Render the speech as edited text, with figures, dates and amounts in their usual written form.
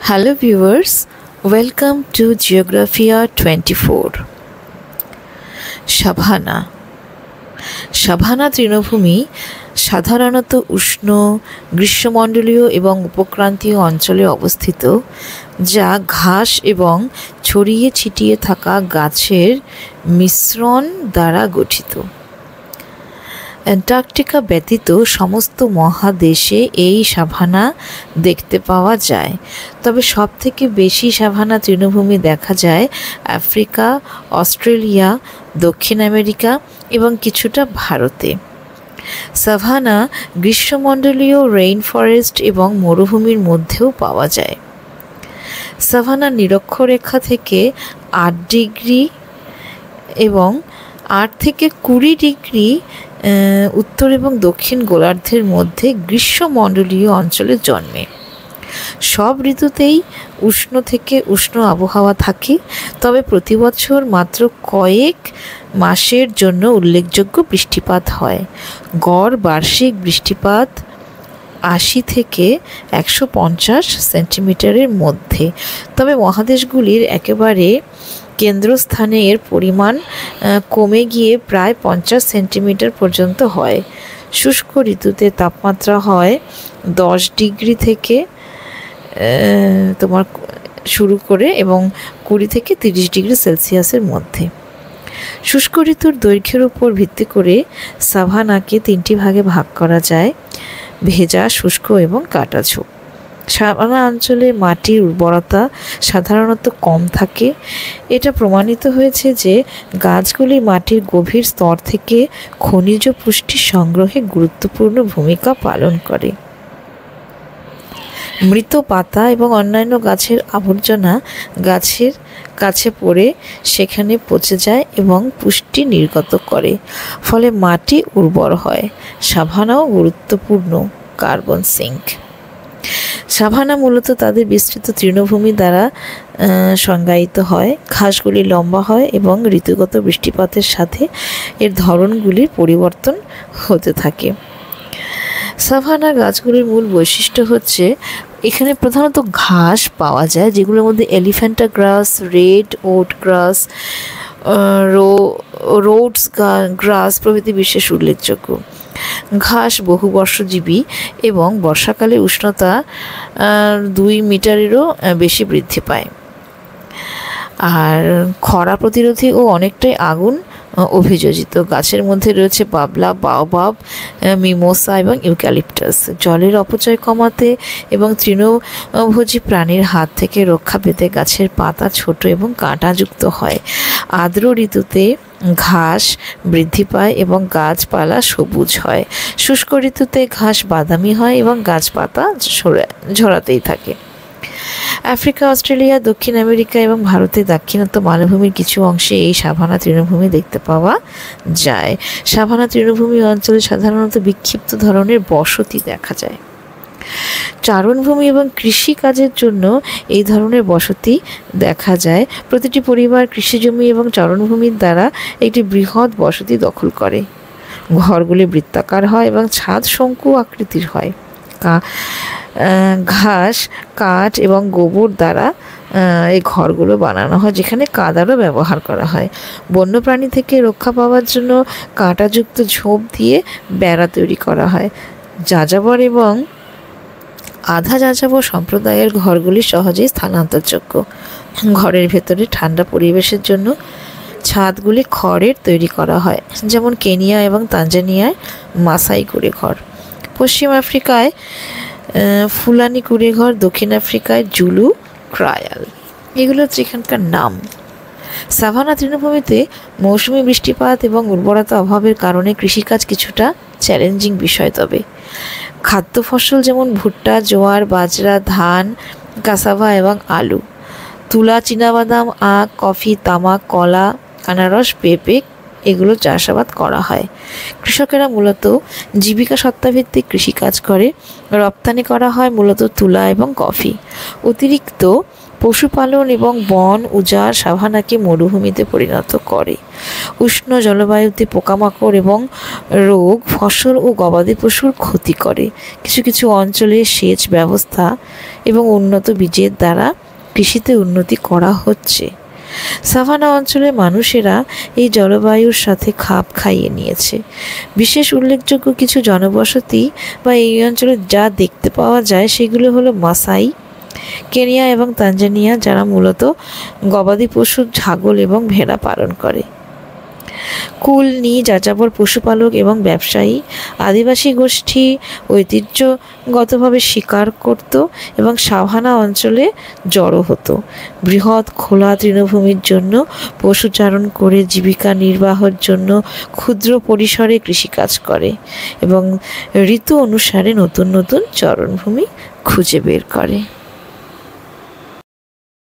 Hello viewers, welcome to Geographia 24. Savanna savanna তৃণভূমি সাধারণত উষ্ণ গ্রীষ্মমণ্ডলীয় এবং উপক্রান্তীয় অঞ্চলে অবস্থিত, যা ঘাস এবং ছড়িয়ে ছিটিয়ে থাকা গাছের মিশ্রণ দ্বারা গঠিত। অ্যান্টার্কটিকা ব্যতীত সমস্ত মহাদেশে এই সাভানা দেখতে পাওয়া যায়, তবে সবথেকে বেশি সাভানা তৃণভূমি দেখা যায় আফ্রিকা, অস্ট্রেলিয়া, দক্ষিণ আমেরিকা এবং কিছুটা ভারতে। সাভানা গ্রীষ্মমণ্ডলীয় রেইন ফরেস্ট এবং মরুভূমির মধ্যেও পাওয়া যায়। সাভানা নিরক্ষরেখা থেকে 8 ডিগ্রি এবং 8 থেকে 20 ডিগ্রি উত্তর এবং দক্ষিণ গোলার্ধের মধ্যে গ্রীষ্মমণ্ডলীয় অঞ্চলে জন্মে। সব ঋতুতেই উষ্ণ থেকে উষ্ণ আবহাওয়া থাকে, তবে প্রতি বছর মাত্র কয়েক মাসের জন্য উল্লেখযোগ্য বৃষ্টিপাত হয়। গড় বার্ষিক বৃষ্টিপাত 80 থেকে 150 সেন্টিমিটারের মধ্যে, তবে মহাদেশগুলির একেবারে কেন্দ্রস্থানে এর পরিমাণ কমে গিয়ে প্রায় 50 সেন্টিমিটার পর্যন্ত হয়। শুষ্ক ঋতুতে তাপমাত্রা হয় 10 ডিগ্রি থেকে শুরু করে এবং 20 থেকে 30 ডিগ্রি সেলসিয়াসের মধ্যে। শুষ্ক ঋতুর দৈর্ঘ্যের উপর ভিত্তি করে সাভানাকে 3টি ভাগে ভাগ করা যায়: ভেজা, শুষ্ক এবং কাটাঝোপ। সাভানা অঞ্চলে মাটির উর্বরতা সাধারণত কম থাকে। এটা প্রমাণিত হয়েছে যে গাছগুলি মাটির গভীর স্তর থেকে খনিজ পুষ্টি সংগ্রহে গুরুত্বপূর্ণ ভূমিকা পালন করে। মৃত পাতা এবং অন্যান্য গাছের আবর্জনা গাছের কাছে পড়ে সেখানে পচে যায় এবং পুষ্টি নির্গত করে, ফলে মাটি উর্বর হয়। সাভানাও গুরুত্বপূর্ণ কার্বন সিঙ্ক। সাভানা মূলত তাদের বিস্তৃত তৃণভূমি দ্বারা সংজ্ঞায়িত হয়। ঘাসগুলি লম্বা হয় এবং ঋতুগত বৃষ্টিপাতের সাথে এর ধরনগুলির পরিবর্তন হতে থাকে। সাভানা গাছগুলির মূল বৈশিষ্ট্য হচ্ছে এখানে প্রধানত ঘাস পাওয়া যায়, যেগুলোর মধ্যে এলিফ্যান্টা গ্রাস, রেড ওট গ্রাস, রোডস গ্রাস প্রভৃতি বিশেষ উল্লেখযোগ্য। ঘাস বহুবর্ষজীবী এবং বর্ষাকালে উষ্ণতা 2 মিটারেরও বেশি বৃদ্ধি পায়, আর খরা প্রতিরোধী ও অনেকটাই আগুন অভিযোজিত। গাছের মধ্যে রয়েছে বাবলা, বাওবাব, মিমোসা এবং ইউক্যালিপটাস। জলের অপচয় কমাতে এবং তৃণভোজী প্রাণীর হাত থেকে রক্ষা পেতে গাছের পাতা ছোট এবং কাঁটাযুক্ত হয়। আর্দ্র ঋতুতে ঘাস বৃদ্ধি পায় এবং গাছপালা সবুজ হয়। শুষ্ক ঋতুতে ঘাস বাদামি হয় এবং গাছপাতা ঝরাতেই থাকে। আফ্রিকা, অস্ট্রেলিয়া, দক্ষিণ আমেরিকা এবং ভারতের দাক্ষিণাত্য মালভূমির কিছু অংশে এই সাভানা তৃণভূমি দেখতে পাওয়া যায়। সাভানা তৃণভূমি অঞ্চলে সাধারণত বিক্ষিপ্ত ধরনের বসতি দেখা যায়। চারণভূমি এবং কৃষি কাজের জন্য এই ধরনের বসতি দেখা যায়। প্রতিটি পরিবার কৃষিজমি এবং চারণভূমির দ্বারা একটি বৃহৎ বসতি দখল করে। ঘরগুলি বৃত্তাকার হয় এবং ছাদ শঙ্কু আকৃতির হয়। ঘাস, কাঠ এবং গোবর দ্বারা এই ঘরগুলো বানানো হয়, যেখানে কাদারও ব্যবহার করা হয়। বন্যপ্রাণী থেকে রক্ষা পাওয়ার জন্য কাঁটাযুক্ত ঝোপ দিয়ে বেড়া তৈরি করা হয়। যাযাবর এবং আধা যাযাবর সম্প্রদায়ের ঘরগুলি সহজেই স্থানান্তরযোগ্য। ঘরের ভেতরে ঠান্ডা পরিবেশের জন্য ছাদগুলি খড়ের তৈরি করা হয়, যেমন কেনিয়া এবং তানজানিয়ায় মাসাই কুড়ে ঘর, পশ্চিম আফ্রিকায় ফুলানি কুড়ে ঘর, দক্ষিণ আফ্রিকায় জুলু ক্রায়াল। এগুলো হচ্ছে এখানকার নাম। সাভানা তৃণভূমিতে মৌসুমি বৃষ্টিপাত এবং উর্বরতা অভাবের কারণে কৃষিকাজ কিছুটা চ্যালেঞ্জিং বিষয়। তবে খাদ্য ফসল যেমন ভুট্টা, জোয়ার, বাজরা, ধান, কাসাভা এবং আলু, তুলা, চীনাবাদাম, আখ, কফি, তামাক, কলা, আনারস, পেঁপে এগুলো চাষাবাদ করা হয়। কৃষকেরা মূলত জীবিকা সত্তাভিত্তিক কৃষিকাজ করে। রপ্তানি করা হয় মূলত তুলা এবং কফি। অতিরিক্ত পশুপালন এবং বন উজাড় সাভানাকে মরুভূমিতে পরিণত করে। উষ্ণ জলবায়ুতে পোকামাকড় এবং রোগ ফসল ও গবাদি পশুর ক্ষতি করে। কিছু কিছু অঞ্চলে সেচ ব্যবস্থা এবং উন্নত বীজের দ্বারা কৃষিতে উন্নতি করা হচ্ছে। সাভানা অঞ্চলের মানুষেরা এই জলবায়ুর সাথে খাপ খাইয়ে নিয়েছে। বিশেষ উল্লেখযোগ্য কিছু জনবসতি বা এই অঞ্চলে যা দেখতে পাওয়া যায় সেগুলো হলো মাসাই, কেনিয়া এবং তানজানিয়া, যারা মূলত গবাদি পশু, ছাগল এবং ভেড়া পালন করে। কুলনি যাযাবর পশুপালক এবং ব্যবসায়ী। আদিবাসী গোষ্ঠী ঐতিহ্যগতভাবে শিকার করত এবং সাভানা অঞ্চলে জড়ো হতো। বৃহৎ খোলা তৃণভূমির জন্য পশুচারণ করে জীবিকা নির্বাহের জন্য ক্ষুদ্র পরিসরে কৃষিকাজ করে এবং ঋতু অনুসারে নতুন নতুন চারণভূমি খুঁজে বের করে।